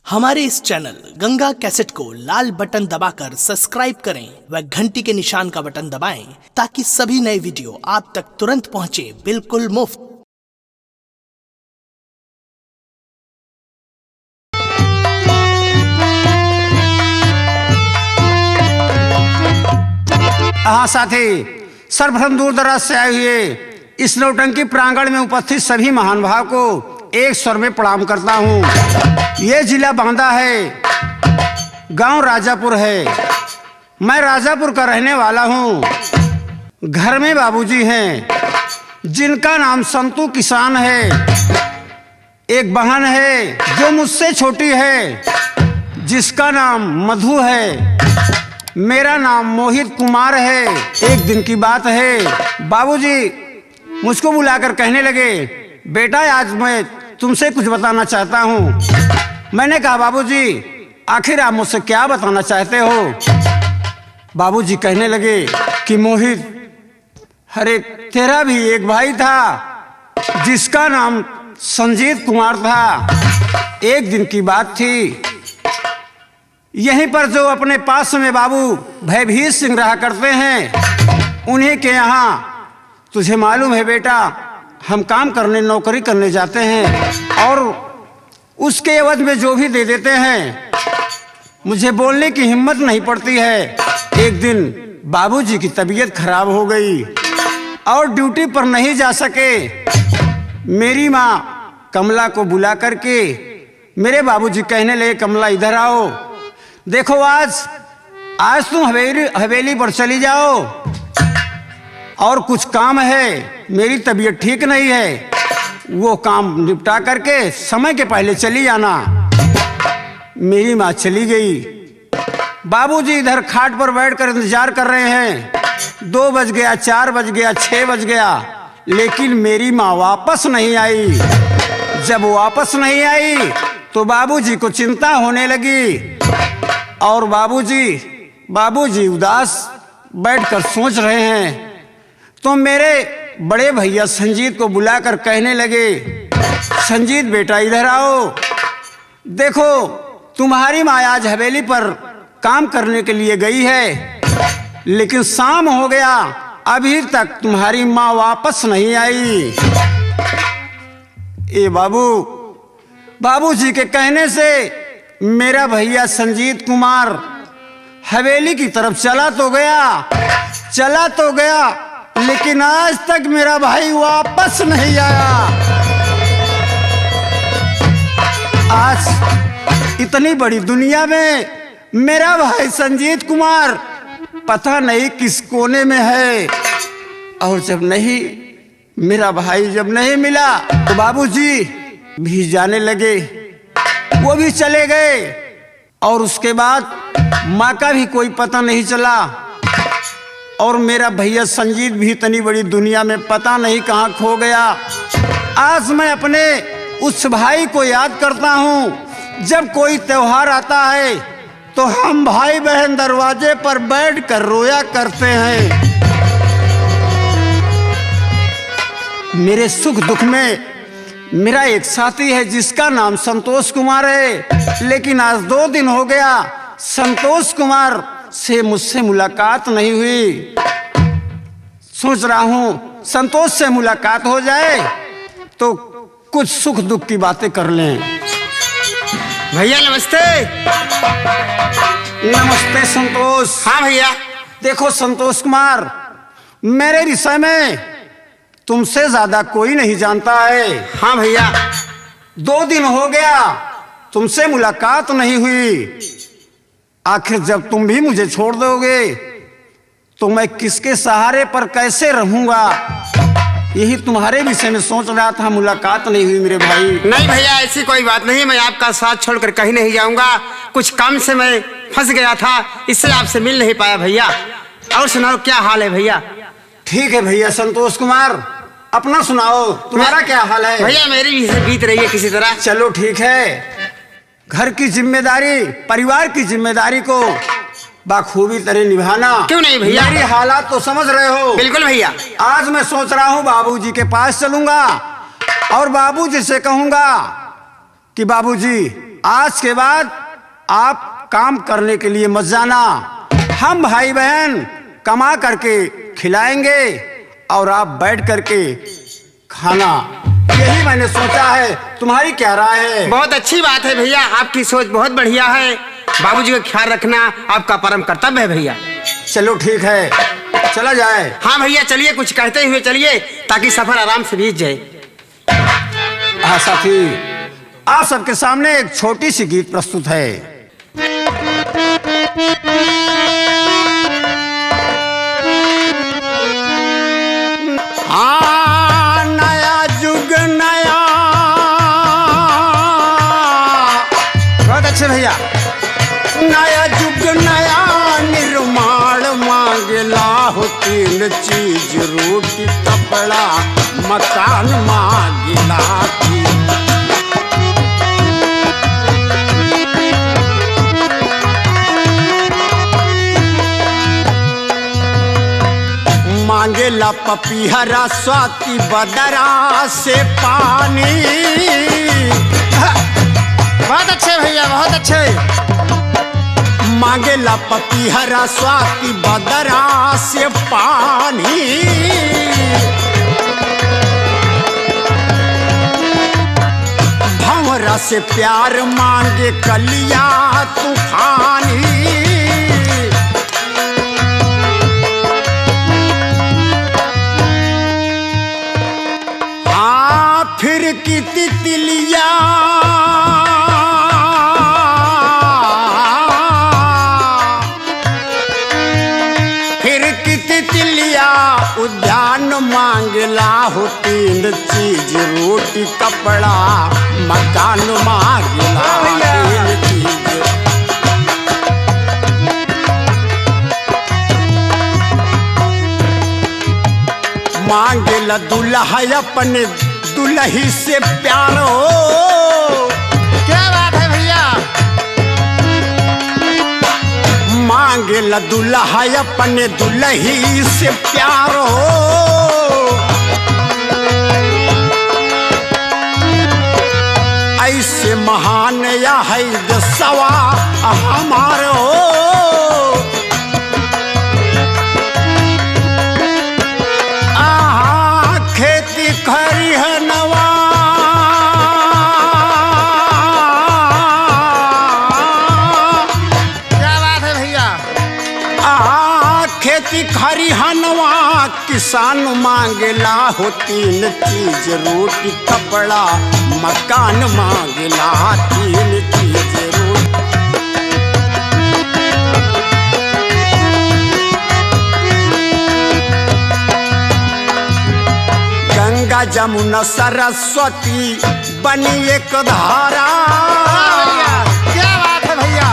हमारे इस channel Ganga cassette को लाल बटन दबाकर सब्सक्राइब करें व घंटी के निशान का बटन दबाएं ताकि सभी नए वीडियो आप तक तुरंत पहुंचे बिल्कुल मुफ्त। हाँ साथी, सर्वप्रथम दूर दराज से आए हुए इस नौटंकी प्रांगण में उपस्थित सभी महान भाव को एक स्वर में प्रणाम करता हूँ। ये जिला बांदा है, गांव राजापुर है। मैं राजापुर का रहने वाला हूँ। घर में बाबूजी हैं जिनका नाम संतू किसान है। एक बहन है जो मुझसे छोटी है जिसका नाम मधु है। मेरा नाम मोहित कुमार है। एक दिन की बात है, बाबूजी मुझको बुलाकर कहने लगे, बेटा आज मैं तुमसे कुछ बताना चाहता हूँ। मैंने कहा बाबूजी आखिर आप मुझसे क्या बताना चाहते हो। बाबूजी कहने लगे कि मोहित, अरे तेरा भी एक भाई था जिसका नाम संजीत कुमार था। एक दिन की बात थी, यहीं पर जो अपने पास में बाबू भयभीत सिंह रहा करते हैं, उन्हीं के यहाँ तुझे मालूम है बेटा, हम काम करने नौकरी करने जाते हैं और उसके एवज में जो भी दे देते हैं, मुझे बोलने की हिम्मत नहीं पड़ती है। एक दिन बाबूजी की तबीयत खराब हो गई और ड्यूटी पर नहीं जा सके। मेरी माँ कमला को बुला करके मेरे बाबूजी कहने लगे, कमला इधर आओ, देखो आज तुम हवेली पर चली जाओ और कुछ काम है, मेरी तबीयत ठीक नहीं है, वो काम निपटा करके समय के पहले चली जाना। मेरी माँ चली गई। बाबूजी इधर खाट पर बैठकर इंतजार कर रहे हैं। 2 बज गया, 4 बज गया, 6 बज गया, लेकिन मेरी माँ वापस नहीं आई। जब वापस नहीं आई तो बाबूजी को चिंता होने लगी और बाबूजी उदास बैठकर सोच रहे हैं। तो मेरे बड़े भैया संजीत को बुलाकर कहने लगे, संजीत बेटा इधर आओ, देखो तुम्हारी माँ आज हवेली पर काम करने के लिए गई है, लेकिन शाम हो गया, अभी तक तुम्हारी माँ वापस नहीं आई। ए बाबूजी के कहने से मेरा भैया संजीत कुमार हवेली की तरफ चला तो गया, लेकिन आज तक मेरा भाई वापस नहीं आया। आज इतनी बड़ी दुनिया में मेरा भाई संजीत कुमार पता नहीं किस कोने में है, और मेरा भाई जब नहीं मिला तो बाबूजी भी जाने लगे, वो भी चले गए और उसके बाद माँ का भी कोई पता नहीं चला। और मेरा भैया संजीत भी इतनी बड़ी दुनिया में पता नहीं कहाँ खो गया। आज मैं अपने उस भाई को याद करता हूँ। जब कोई त्योहार आता है तो हम भाई बहन दरवाजे पर बैठकर रोया करते हैं। मेरे सुख दुख में मेरा एक साथी है जिसका नाम संतोष कुमार है, लेकिन आज 2 दिन हो गया संतोष कुमार से मुझसे मुलाकात नहीं हुई। सोच रहा हूं संतोष से मुलाकात हो जाए तो कुछ सुख दुख की बातें कर लें। भैया नमस्ते। नमस्ते संतोष। हाँ भैया। देखो संतोष कुमार, मेरे विषय में तुमसे ज्यादा कोई नहीं जानता है। हाँ भैया। 2 दिन हो गया तुमसे मुलाकात नहीं हुई। आखिर जब तुम भी मुझे छोड़ दोगे तो मैं किसके सहारे पर कैसे रहूंगा, यही तुम्हारे विषय में सोच रहा था। मुलाकात नहीं हुई मेरे भाई। नहीं भैया, ऐसी कोई बात नहीं, मैं आपका साथ छोड़कर कहीं नहीं जाऊंगा। कुछ काम से मैं फंस गया था, इससे आपसे मिल नहीं पाया भैया। और सुनाओ क्या हाल है भैया। ठीक है भैया संतोष कुमार, अपना सुनाओ, तुम्हारा क्या हाल है। भैया मेरी भी से बीत रही है किसी तरह। चलो ठीक है। घर की जिम्मेदारी, परिवार की जिम्मेदारी को बाखूबी तरह निभाना। क्यों नहीं भैया, मेरी हालात तो समझ रहे हो। बिल्कुल भैया। आज मैं सोच रहा हूँ बाबूजी के पास चलूंगा और बाबूजी से कहूंगा कि बाबूजी आज के बाद आप काम करने के लिए मत जाना। हम भाई बहन कमा करके खिलाएंगे और आप बैठ करके खाना। यही मैंने सोचा है। तुम्हारी क्या राय है? बहुत अच्छी बात है भैया, आपकी सोच बहुत बढ़िया है। बाबूजी का ख्याल रखना आपका परम कर्तव्य है भैया। चलो ठीक है, चला जाए। हाँ भैया चलिए, कुछ कहते हुए चलिए ताकि सफर आराम से बीत जाए। हाँ साथी, आप सबके सामने एक छोटी सी गीत प्रस्तुत है। नया युग नया। बहुत अच्छे भैया। नया युग नया निर्माण मांगला हो तीन चीज, रोटी कपड़ा मकान मांगला की। मांगेला पपीहरा स्वाति बदरा से पानी। बहुत अच्छे भैया, बहुत अच्छे। मांगेला पपीहरा स्वाति बदरा से पानी। भंवरा से प्यार मांगे कलिया तूफानी। फिर की तितलिया उद्यान मांगला हो तीन चीज, रोटी कपड़ा मकान मांगला तीन चीज। मांगेला दुल्हा अपने दुल्ही से प्यार हो। क्या बात है भैया। मांगेला दुल्हा अपने दुल्ही से प्यार हो। ऐसे महान या है दसवा हमार हो। खेती खरिहनवा क्या बात है भैया। खेती खरिहनवा किसान मांगला हो तीन चीज, रोटी कपड़ा मकान मांगला तीन चीज। गंगा जमुना सरस्वती बनी एक धारा। क्या बात है भैया।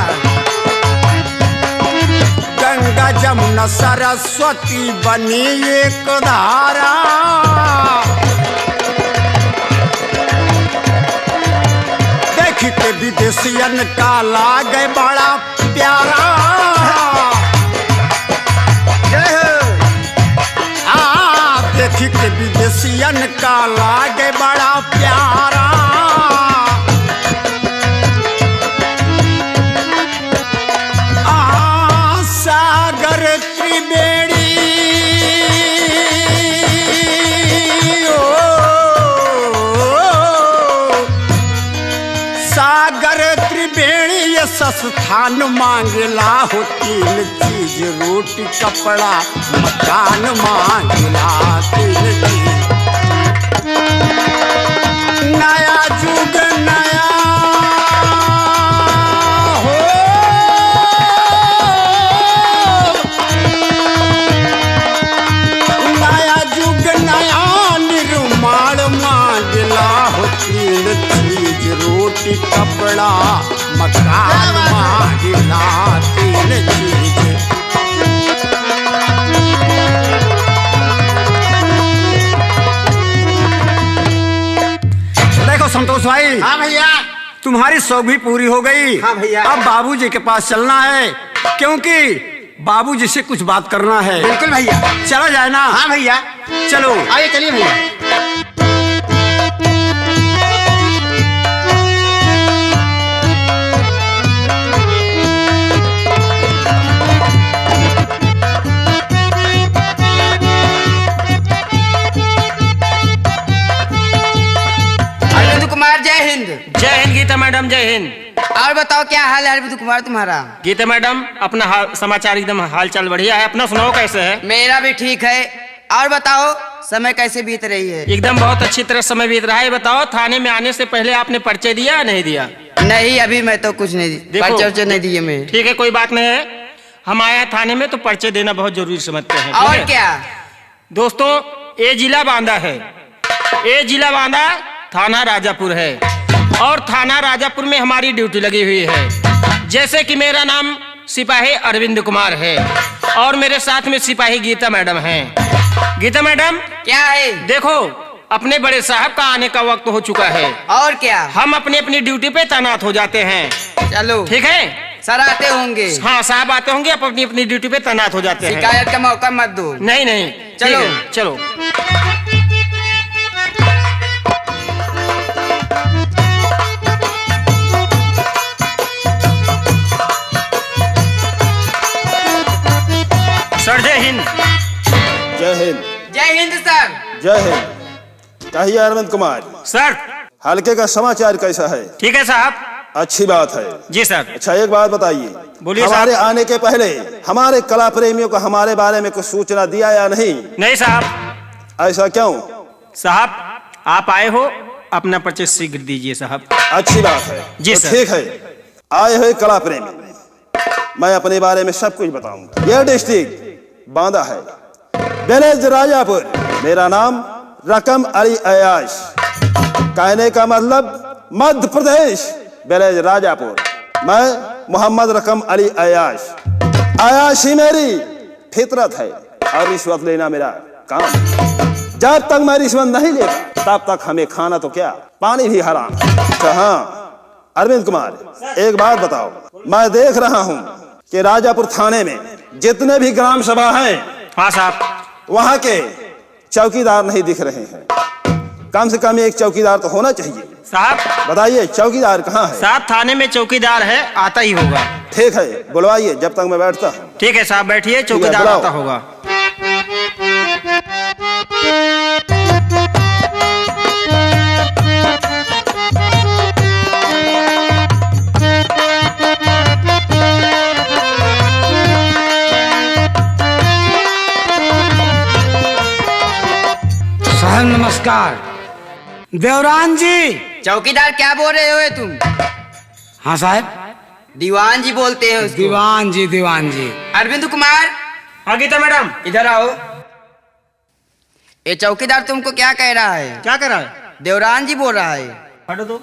गंगा जमुना सरस्वती बनी एक धारा। देख के विदेशियन का लागे बड़ा प्यारा। देख के विदेशियन का लागे बड़ा प्यारा। सागर त्रिवेणी सागर त्रिवेणी ये संस्थान मांगला हो तीन चीज, रोटी कपड़ा मकान मांगला तीन चीज। नया युग नया हो। नया युग नया निर्माण मांगला हो तीन चीज, रोटी कपड़ा मकान मांगला तीन चीज। देखो संतोष भाई। हाँ भैया। तुम्हारी शौक भी पूरी हो गई। हाँ भैया। अब बाबूजी के पास चलना है, क्योंकि बाबूजी से कुछ बात करना है। बिल्कुल भैया। चला जाए ना। हाँ भैया चलो आइए, चलिए भैया। मैडम जय हिंद। और बताओ क्या हाल है अरविंद कुमार तुम्हारा? गीता मैडम अपना समाचार एकदम हाल चाल बढ़िया है, अपना सुनाओ कैसे है? मेरा भी ठीक है। और बताओ समय कैसे बीत रही है? एकदम बहुत अच्छी तरह समय बीत रहा है। बताओ थाने में आने से पहले आपने परिचय दिया या नहीं दिया? नहीं, अभी मैं तो कुछ नहीं परिचय नहीं दिए मैं। ठीक है, कोई बात नहीं है। हम आए हैं थाने में तो परिचय देना बहुत जरूरी समझते हैं। और क्या दोस्तों, ये जिला बांदा है, ये जिला बांदा थाना राजापुर है और थाना राजापुर में हमारी ड्यूटी लगी हुई है। जैसे कि मेरा नाम सिपाही अरविंद कुमार है और मेरे साथ में सिपाही गीता मैडम हैं। गीता मैडम क्या है? देखो, अपने बड़े साहब का आने का वक्त हो चुका है। और क्या? हम अपनी अपनी ड्यूटी पे तैनात हो जाते हैं। चलो ठीक है, सर आते होंगे। हाँ, साहब आते होंगे, आप अपनी अपनी ड्यूटी पे तैनात हो जाते हैं। शिकायत का मौका मत दो। नहीं नहीं, चलो चलो। सर जय हिंद। जय हिंद। जय हिंद सर। जय हिंद। कहिए अरविंद कुमार, सर हल्के का समाचार कैसा है? ठीक है साहब। अच्छी बात है। जी सर। अच्छा, एक बात बताइए, बोलिए हमारे साहब। आने के पहले हमारे कला प्रेमियों को हमारे बारे में कुछ सूचना दिया या नहीं? नहीं साहब। ऐसा क्यों? साहब आप आए हो, अपना परिचय शीघ्र दीजिए साहब। अच्छी बात है। जी तो सर। ठीक है, आए हुए कला प्रेमी, मैं अपने बारे में सब कुछ बताऊंगा। यह डिस्ट्रिक्ट बांदा है, विलेज राजापुर। मेरा नाम रकम अली अयाश, कहने का मतलब मध्य प्रदेश, विलेज राजापुर। मैं मोहम्मद रकम अली अयाश। अयाशी मेरी फितरत है और रिश्वत लेना मेरा काम। जब तक मैं रिश्वत नहीं लेगा तब तक हमें खाना तो क्या, पानी भी हराम। तो हाँ अरविंद कुमार, एक बात बताओ, मैं देख रहा हूँ कि राजापुर थाने में जितने भी ग्राम सभा हैं, हाँ साहब, वहां के चौकीदार नहीं दिख रहे हैं। कम से कम एक चौकीदार तो होना चाहिए। साहब बताइए चौकीदार कहाँ है? साहब थाने में चौकीदार है, आता ही होगा। ठीक है, बुलवाइए, जब तक मैं बैठता हूँ। ठीक है साहब, बैठिए, चौकीदार बुलाओ। आता होगा। साहब नमस्कार। देवरान जी। चौकीदार क्या बोल रहे हो तुम? हाँ साहब। दीवान जी बोलते हैं उसको। दीवान जी, दीवान जी। अरविंद कुमार, हाँ गीता मैडम, इधर आओ। ये चौकीदार तुमको क्या कह रहा है? क्या कर रहा है? देवरान जी बोल रहा है। हटो तो।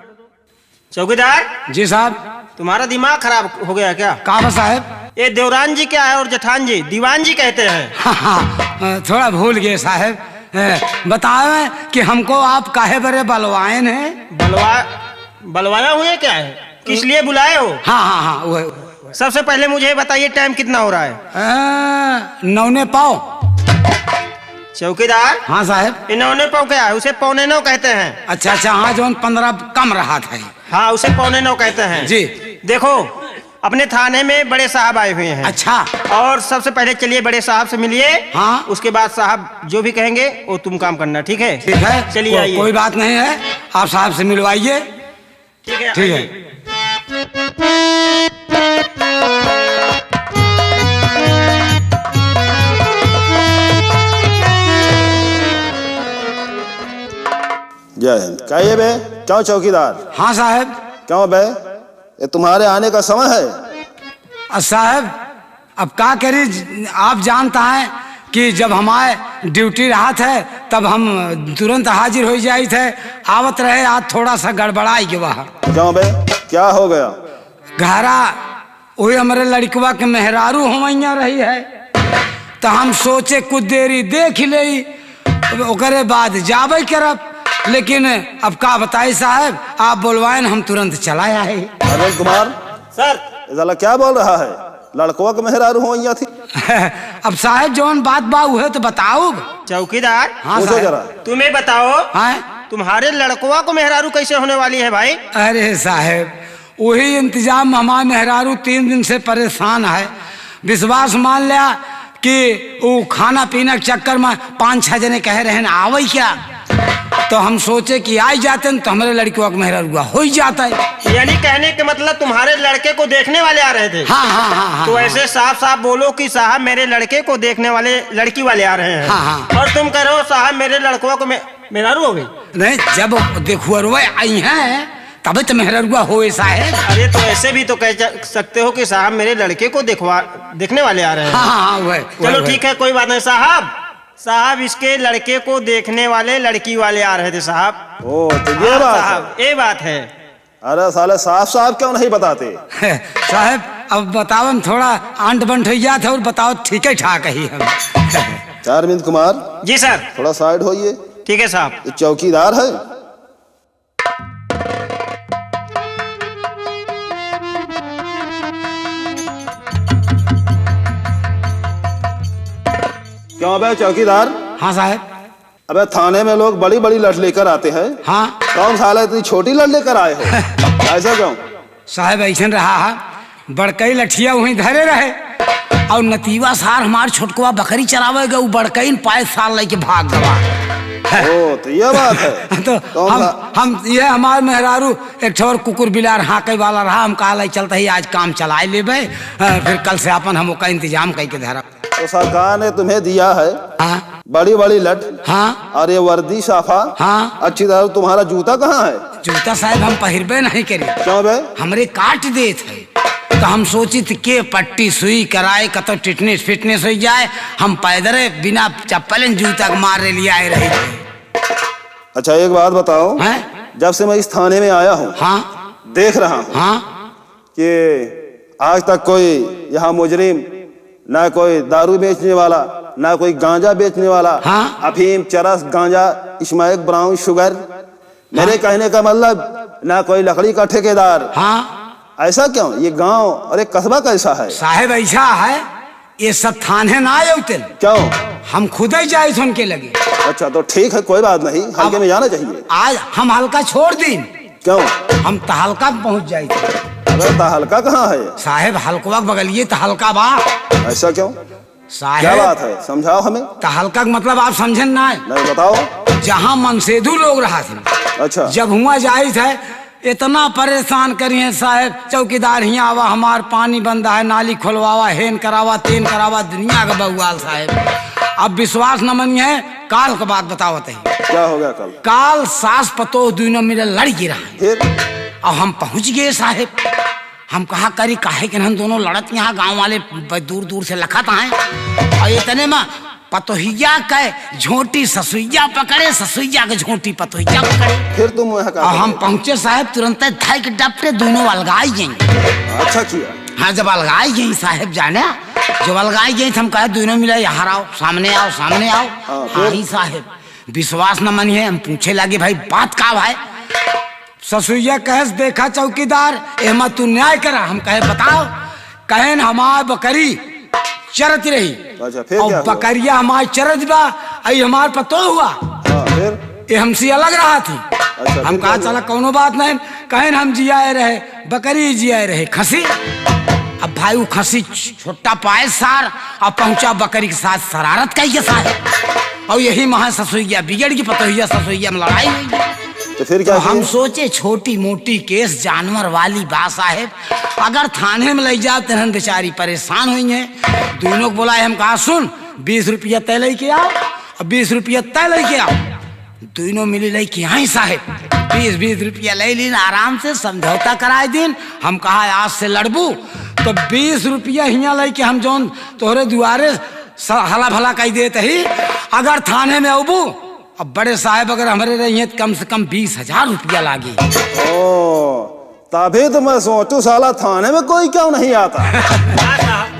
चौकीदार जी साहब। तुम्हारा दिमाग खराब हो गया क्या? कहाँ साहब? ये देवरान जी क्या है और जेठान जी दीवान जी कहते हैं। हाँ, थोड़ा भूल गए साहब। बताए कि हमको आप काहे बड़े बलवायन हैं? बलवाया हुए क्या है? किस लिए बुलाए हो? हाँ हाँ हाँ, वो सबसे पहले मुझे बताइए टाइम कितना हो रहा है? 9 पाव। चौकीदार। हाँ साहब। 9 पाव क्या है? उसे 9:15 कहते हैं। अच्छा अच्छा, हाँ, जो 15 कम रहा था। हाँ, उसे 9:15 कहते हैं। जी। देखो, अपने थाने में बड़े साहब आए हुए हैं। अच्छा। और सबसे पहले चलिए बड़े साहब से मिलिए। हाँ। उसके बाद साहब जो भी कहेंगे वो तुम काम करना, ठीक है? ठीक है, चलिए आइए। कोई बात नहीं है, आप साहब से मिलवाइए। ठीक है, ठीक है। आइए। जय हिंद। कहिए बे, क्यों चौकीदार? हाँ साहब। क्यों बे, ये तुम्हारे आने का समय है? साहब अब क्या करें, आप जानता है कि जब हमारे ड्यूटी राहत है तब हम तुरंत हाजिर हो जाए थे। आवत रहे, आज थोड़ा सा गड़बड़ाई के वहाँ। क्यों बे, क्या हो गया? घरा वही हमारे लड़कवा के मेहरारू हमैया रही है, तो हम सोचे कुछ देरी देख ले, ओकरे बाद जाबे करब। लेकिन अब का बताई साहब, आप बोलवाएं, हम तुरंत चला आए। अरविंद कुमार सर, ये क्या बोल रहा है? लड़कों के मेहरारू हो थी? अब साहब जौन बात बा उहे तो बताओ। चौकीदार। हाँ पूछो साहब। जरा। तुम्हें बताओ, हाँ? तुम्हारे लड़कवा को मेहरारू कैसे होने वाली है भाई? अरे साहब, वही इंतजाम हमारे मेहरारू 3 दिन से परेशान है। विश्वास मान लिया कि वो खाना पीना के चक्कर में 5-6 जने कह रहे हैं आवे क्या, तो हम सोचे कि आ जाते न तो हमारे लड़कियों का मेहरा हुआ हो ही जाता है। यानी कहने के मतलब तुम्हारे लड़के को देखने वाले आ रहे थे। हाँ हाँ हाँ हाँ। तो ऐसे साफ साफ बोलो कि साहब मेरे लड़के को देखने वाले लड़की वाले आ रहे हैं। हाँ, हाँ। और तुम कह रहे हो साहब मेरे लड़कों को मेहरारू हो गई। नहीं, जब देखो आई हैं तब तो मेहरुआ हो साहेब। अरे तो ऐसे भी तो कह सकते हो कि साहब मेरे लड़के को देखने वाले आ रहे हैं। हाँ हाँ वह चलो ठीक है, कोई बात नहीं साहब इसके लड़के को देखने वाले लड़की वाले आ रहे थे साहब। ओ तो ये बात साहब ये बात है। अरे साले साफ साफ क्यों नहीं बताते? साहब अब बताओ हम थोड़ा आंट बंट हो जाते और बताओ ठीक है ठाक ही हम। चारमिंद कुमार जी सर। थोड़ा साइड होइए। ठीक है साहब। ये चौकीदार है। क्यों बे चौकीदार? हाँ साहब। अबे थाने में लोग बड़ी बड़ी लठ लेकर आते हैं। हाँ। कौन साला इतनी छोटी लठ लेकर आए हो? ऐसा क्यों? साहब ऐसा रहा है बड़कई लठिया वहीं धरे रहे और नतीवा सार हमार छोटकुआ बकरी चरावेगा वो बड़कई पाए साल लेके भाग गवा। ओ तो ये बात है। तो हम ये हमारे मेहरारू एक ठोर कुकुर बिलार हाँके वाला रहा। हम कहा चलते ही आज काम चलाए लेबे, फिर कल से अपन हम का इंतजाम करके धरा। तो सरकार ने तुम्हें दिया है हाँ बड़ी बड़ी लठ। हाँ। और ये वर्दी साफा। हाँ। अच्छी तरह। तुम्हारा जूता कहाँ है? जूता साहब हम पहिरबे नहीं करी। क्यों बे? हमरे काट देत है तो हम सोची थी के पट्टी सुई कराए कतो टिटनेस फिटनेस हो जाए। हम पैदल बिना चप्पल जूता के मारे लिए आए रहे थे। अच्छा एक बात बताओ। हैं? जब से मैं इस थाने में आया हूँ हाँ देख रहा हूँ हाँ कि आज तक कोई यहाँ मुजरिम ना कोई दारू बेचने वाला ना कोई गांजा बेचने वाला। हाँ? अफीम चरस गांजा स्मोक ब्राउन शुगर। मेरे कहने का मतलब ना कोई लकड़ी का ठेकेदार। हाँ। ऐसा क्यों? ये गांव और एक कस्बा कैसा है? साहेब ऐसा है ये सब थाने ना आये क्यों? हम खुद ही जाए सुन के लगे। अच्छा तो ठीक है कोई बात नहीं, हल्के में जाना चाहिए। आज हम हल्का छोड़ दी। क्यों? हम तहलका पहुंच जाए। अरे तहलका कहाँ है? साहेब हल्का बगलिए तहलका बा। ऐसा क्यों? साहेब क्या बात है? समझाओ हमें। तहलका का मतलब आप समझे ना? नहीं बताओ। जहाँ मनसेधु लोग रहा थे। अच्छा। जब हुआ जाए थे इतना परेशान करिए साहेब। चौकीदार ही आवा हमार पानी बंदा है नाली खोलवावा हेन करावा तेन करावा दुनिया का बउआल साहेब। अब विश्वास न मानिए काल का बात बतावत है। क्या हो गया कल? काल सास पतो दोनों मेरे लड़की रहा। फिर? अब हम पहुंच गए साहेब। हम कहा करी काहे कि हम दोनों लड़त यहाँ गांव वाले दूर दूर से लखत आए और इतने में पतोहिया के झोंटी ससुइया पकड़े ससुइया के झोंटी पतोहिया पकड़े। फिर तुम वहाँ हम पहुंचे साहब तुरंत धाई के डपटे दोनों अलगाई गई। अच्छा किया। हाँ जब अलगाई गई साहब जाने जब अलगाई गई हम कहे दोनों मिले यहाँ आओ सामने आओ सामने आओ। हाँ ही साहब विश्वास न मानिए हम पूछे लगे भाई बात का भाई। ससुइया कहे देखा चौकीदार एमा तू न्याय करा। हम कहे बताओ। कहे हमार बकरी चरत रही। अच्छा फिर और क्या हुआ? बकरिया हमारी चरत बा आई हमार पतो हुआ। हाँ, फिर? ये हमसे अलग रहा थी। अच्छा, हम कहा चला कोनो बात नहीं। कहे हम जियाए रहे बकरी जियाए रहे खसी। अब भाई वो खसी छोटा पाए सार और पहुंचा बकरी के साथ शरारत कही साहब और यही महा ससुइया बिगड़ की पतोहिया ससुइया में लड़ाई हुई। तो फिर क्या? तो हम सोचे छोटी मोटी केस जानवर वाली बात साहेब अगर थाने में ले जाते हैं बेचारी परेशान हुई है। दोनों को बोला हम कहा सुन 20 रुपया तय लेके आओ और 20 रुपया तय लेके आओ। दोनों मिली लेके आई साहेब 20 रुपया ले लीन आराम से समझौता कराए दिन। हम कहा आज से लड़बू तो 20 रुपया हिया लेके हम जौन तोहरे दुआरे हला भला कह देते ही अगर थाने में अबू अब बड़े साहब अगर हमारे रही तो कम से कम 20,000 रुपया लागे। ओ तभी तो मैं सोचू साला थाने में कोई क्यों नहीं आता।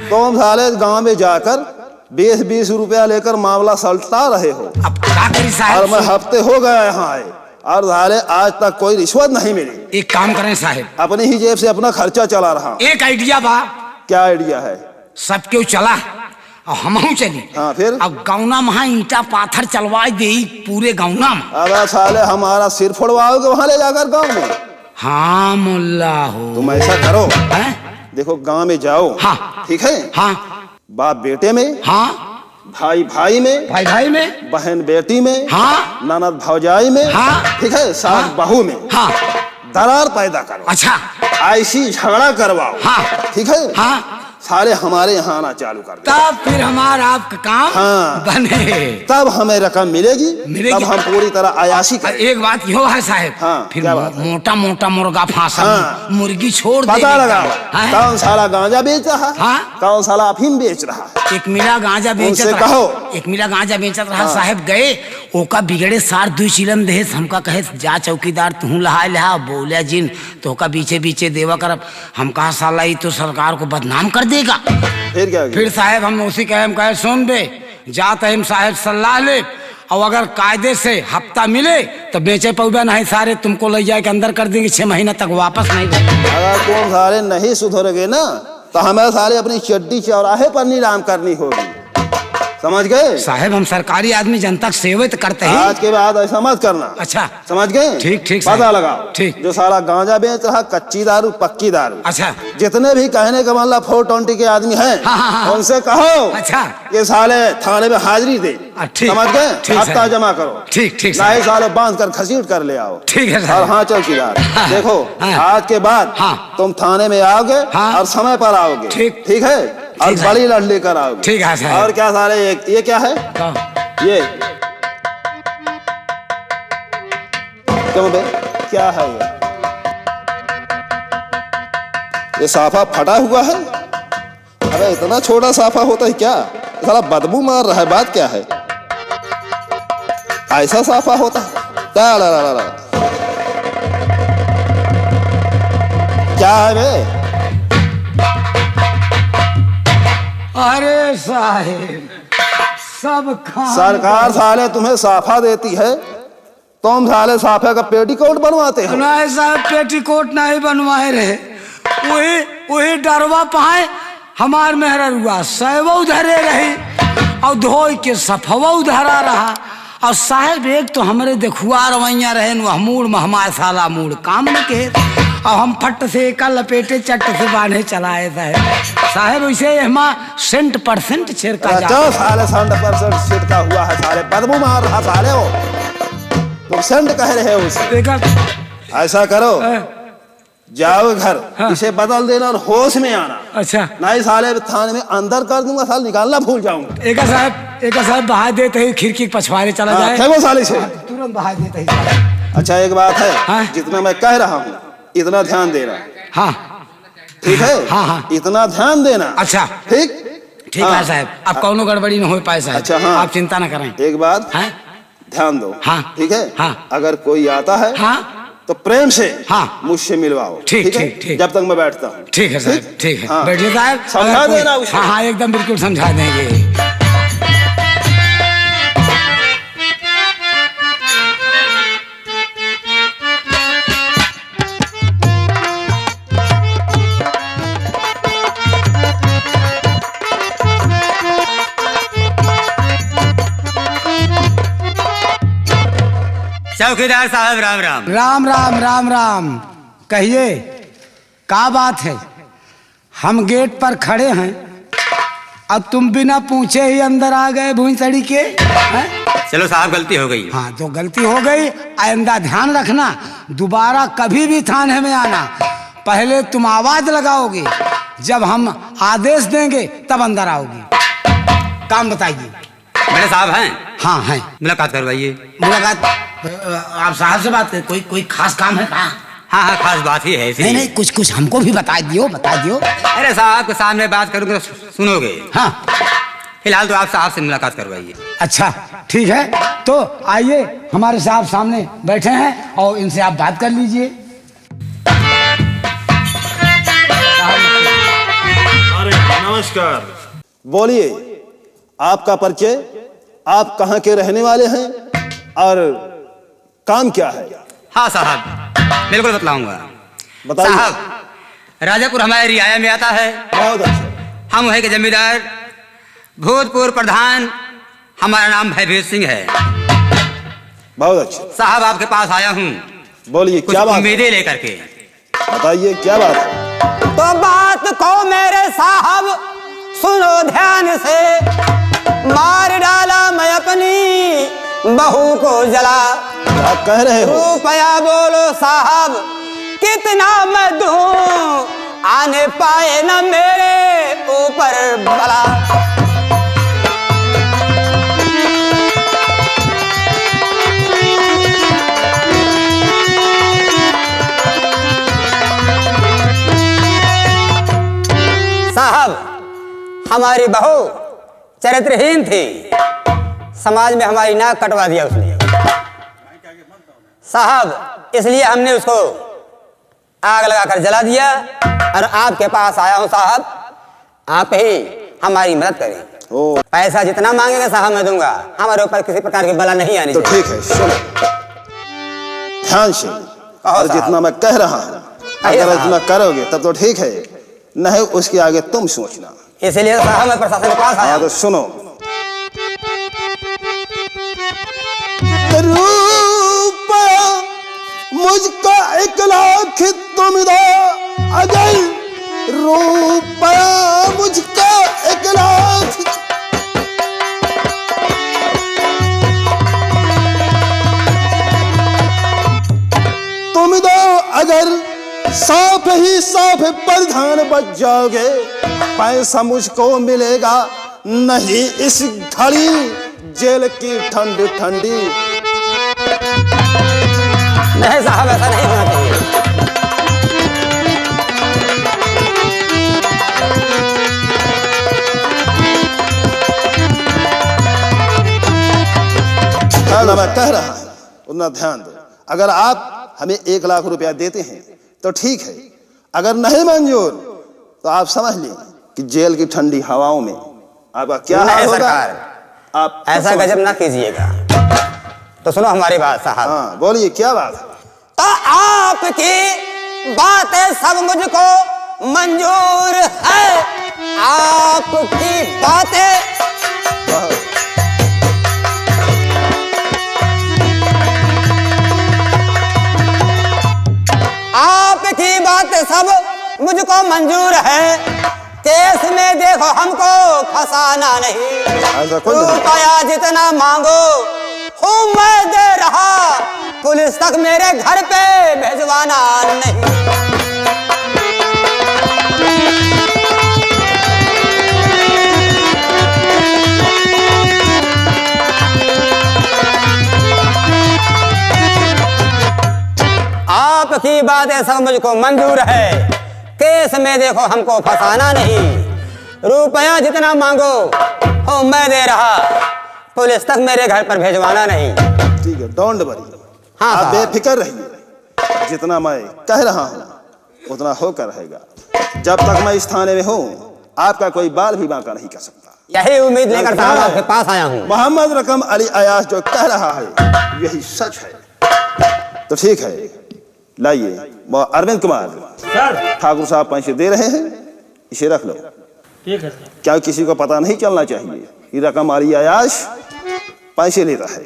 तो हम साले गांव में जाकर 20 रुपया लेकर मामला सलटा रहे हो। अब क्या करी साहब? और मैं हफ्ते हो गया यहाँ आए और साले आज तक कोई रिश्वत नहीं मिली। एक काम करें साहब अपनी ही जेब से अपना खर्चा चला रहा। एक आइडिया बा। क्या आइडिया है? सब क्यों चला और हम चली। हाँ फिर? अब गौना महा ईटा पाथर चलवा दे पूरे गौना में। अगर साले हमारा सिर फोड़वाओगे वहां ले जाकर गांव में? हाँ मुल्ला हो। तुम ऐसा करो है? देखो गांव में जाओ। हाँ। ठीक है? हाँ बाप बेटे में हाँ भाई भाई में, भाई भाई में, बहन बेटी में, हाँ, ननद भौजाई में, हाँ, ठीक है, सास हाँ, बहू में, हाँ, दरार पैदा करो। अच्छा, ऐसी झगड़ा करवाओ, हाँ, ठीक है, हाँ, सारे हमारे यहाँ आना चालू कर दो। तब फिर हमारा आपका काम हाँ, बने, तब हमें रकम मिलेगी, तब हम पूरी तरह अयाशी करेंगे। एक बात यो है साहब, हाँ, फिर क्या बात है? मोटा मोटा मुर्गा फांसा, हाँ, मुर्गी छोड़ पता देने लगाओ का। कौन साला गांजा बेच रहा है, हाँ, कौन साला अफीम बेच रहा है। एक मिला गांजा बेचत उनसे रहा, कहो। एक मिला गांजा बेचत रहा, हाँ। साहब गए, ओका बिगड़े सार 2 चिलम दे, हमका कहे जा चौकीदार तू लहा लहा, बोले जिन तो का बीचे बीचे देवा कर, हम कहा साला ये तो सरकार को बदनाम कर देगा। फिर क्या फिर साहब हम उसी कहे सुन बे, जाते हम साहब सलाह ले, और अगर कायदे से हफ्ता मिले तो बेचे पौबे नहीं, सारे तुमको ले जाके अंदर कर देंगे, 6 महीना तक वापस नहीं करेंगे। अगर तुम सारे नहीं सुधरोगे ना तो हमें सारे अपनी चड्डी चौराहे पर नीलाम करनी होगी, समझ गए। साहब हम सरकारी आदमी, जनता की सेवा तो करते हैं। आज के बाद ऐसा मत करना, अच्छा, समझ गए। ठीक ठीक पता साहब। लगाओ, ठीक। जो सारा गांजा बेच रहा, कच्ची दारू पक्की दारू, अच्छा, जितने भी कहने का मतलब 420 के आदमी हैं, हाँ, हाँ, हाँ। उनसे कहो, अच्छा, ये साले थाने में हाजिरी दे, ठीक, समझ गए, ठीक हफ्ता साहब। जमा करो, ठीक ठीक नहीं साले बांध कर घसीट कर ले आओ। ठीक है और साहब। हाँ चौकीदार, हाँ, देखो हाँ। आज के बाद हाँ। तुम थाने में आओगे हाँ। और समय पर आओगे, ठीक। ठीक है, और ठीक है। बड़ी लड़ लेकर आओगे। ठीक है साहब। और क्या सारे ये क्या है, ये क्यों बे, क्या है ये साफा फटा हुआ है। अरे इतना छोटा साफा होता है क्या, साला बदबू मार रहा है, बात क्या है, ऐसा साफा होता है क्या, ला, ला, ला, ला। क्या है बे। अरे साहेब सब सरकार साले तुम्हें साफा देती है, तुम साले साफे का पेटीकोट बनवाते हो। नहीं साहब, पेटीकोट नहीं बनवाए रहे, वही वही डरवा पाए हमार मेहरुआ सैवो धरे रही, और धोई के सफवा धरा रहा, और साहब एक तो हमरे देखुआ रवैया रहे, मूड में हमारे साला मूड काम न के, और हम फट से एक लपेटे चट से बांधे चलाए साहब वैसे हमा 100% छिड़का जा। अच्छा साले 100% छिड़का हुआ है, साले बदबू मार रहा साले हो, तुम सेंट कह रहे हो उसे। ऐसा करो, जाओ घर, हाँ। इसे बदल देना और होश में आना। अच्छा, नहीं साले थाने में अंदर कर दूंगा, साल निकालना भूल जाऊंगा। एक साहब बहा देते ही खिड़की के पछवाड़े चला जाए, फेंको साले से। तुरंत बहा देते ही। अच्छा एक बात है, हाँ। जितना मैं कह रहा हूँ इतना ध्यान देना, हाँ ठीक है, हाँ, हाँ। इतना ध्यान देना। अच्छा, ठीक ठीक है साहब, अब कौनो गड़बड़ी न हो पाए साहब। अच्छा, हाँ। आप चिंता न करें। एक बात हाँ? ध्यान दो, हाँ। ठीक है, हाँ। अगर कोई आता है हाँ, तो प्रेम से हाँ। मुझसे मिलवाओ, ठीक, है? ठीक, ठीक। जब तक मैं बैठता हूँ। ठीक है साहब, ठीक है, हाँ। बैठिए साहब, समझा अगर कोई- देना उसे। हाँ हाँ एकदम बिल्कुल समझा देंगे। चौकीदार साहब राम राम। राम राम राम राम, कहिए क्या बात है। हम गेट पर खड़े हैं, अब तुम बिना पूछे ही अंदर आ गए भूंसड़ी के, हैं? चलो साहब गलती हो गई। हाँ तो गलती हो गई, आइंदा ध्यान रखना, दोबारा कभी भी थाने में आना, पहले तुम आवाज लगाओगे, जब हम आदेश देंगे तब अंदर आओगे। काम बताइए। मेरे साहब हैं? हाँ हैं। मुलाकात करवाइए। मुलाकात आप साहब से बात करें, कोई खास काम है कहाँ? हाँ हाँ खास बात ही है ऐसी। नहीं कुछ हमको भी बता दियो। अरे साहब के सामने बात करूंगा तो सुनोगे। हाँ फिलहाल तो आप साहब से मुलाकात करवाइए। अच्छा ठीक है, तो आइए हमारे साहब सामने बैठे हैं और इनसे आप बात कर लीजिए। अरे नमस्कार। बोलिए, आपका परिचय, आप कहाँ के रहने वाले हैं और काम क्या है? हाँ साहब बिल्कुल बतलाऊंगा। बताइए। साहब राजापुर हमारे रियाया में आता है। बहुत अच्छा। हम वहीं के जमींदार भूतपूर्व प्रधान, हमारा नाम भयभीर सिंह है। बहुत अच्छा। साहब आपके पास आया हूँ बोलिए कुछ क्या बात है? उम्मीदें लेकर के। बताइए क्या बात है? तो बात को मेरे साहब सुनो ध्यान से, माँ बहू को जला। क्या कह रहे हो? रुपया बोलो साहब कितना मैं दूं, आने पाए न मेरे ऊपर बला। साहब हमारी बहू चरित्रहीन थी, समाज में हमारी नाक कटवा दिया उसने साहब, इसलिए हमने उसको आग लगाकर जला दिया और आपके पास आया हूं साहब, आप ही हमारी मदद करें। पैसा जितना मांगेगा साहब मैं दूंगा, हमारे ऊपर किसी प्रकार की बला नहीं आनी तो ठीक है, सुनो ध्यान से, और जितना मैं कह रहा हूं अगर इतना करोगे तब तो ठीक है, नहीं उसके आगे तुम सोचना। इसलिए साहब मैं प्रशासन के पास आया। तो सुनो, रुपया मुझको 1 लाख तुम दो, अगर रुपया मुझको 1 लाख तुम दो, अगर साफ ही साफ प्रधान बच जाओगे, पैसा मुझको मिलेगा नहीं इस घड़ी जेल की ठंडी ठंडी। नहीं साहब ऐसा नहीं होना चाहिए। ना मैं कह रहा हूं उतना ध्यान दो। अगर आप हमें 1 लाख रुपया देते हैं तो ठीक है, अगर नहीं मंजूर तो आप समझ लें कि जेल की ठंडी हवाओं में आपका क्या हाल होगा। आप ऐसा गजब ना कीजिएगा। तो सुनो हमारी बात साहब। हाँ बोलिए, क्या बात है? तो आपकी बातें सब मुझको मंजूर है, आपकी बातें आपकी बातें सब मुझको मंजूर है, केस में देखो हमको फंसाना नहीं। रुपया जितना मांगो हूँ मैं दे रहा, पुलिस तक मेरे घर पे भेजवाना नहीं। आपकी बातें सब मुझको मंजूर है, केस में देखो हमको फंसाना नहीं। रुपया जितना मांगो हो मैं दे रहा, पुलिस तक मेरे घर पर भेजवाना नहीं। ठीक है, डोंट वरी। हाँ आप बेफिक्र रहिए, जितना मैं कह रहा हूँ उतना होकर रहेगा। जब तक मैं इस थाने में हूँ आपका कोई बाल भी बांका नहीं कर सकता। यही उम्मीद लेकर साहब आपके पास आया हूँ। मोहम्मद रकम अली अयाश जो कह रहा है यही सच है। तो ठीक है, लाइए अरविंद कुमार ठाकुर साहब पैसे दे रहे हैं, इसे रख लो। ठीक है। क्या किसी को पता नहीं चलना चाहिए कि रकम अली अयाश पैसे लेता है।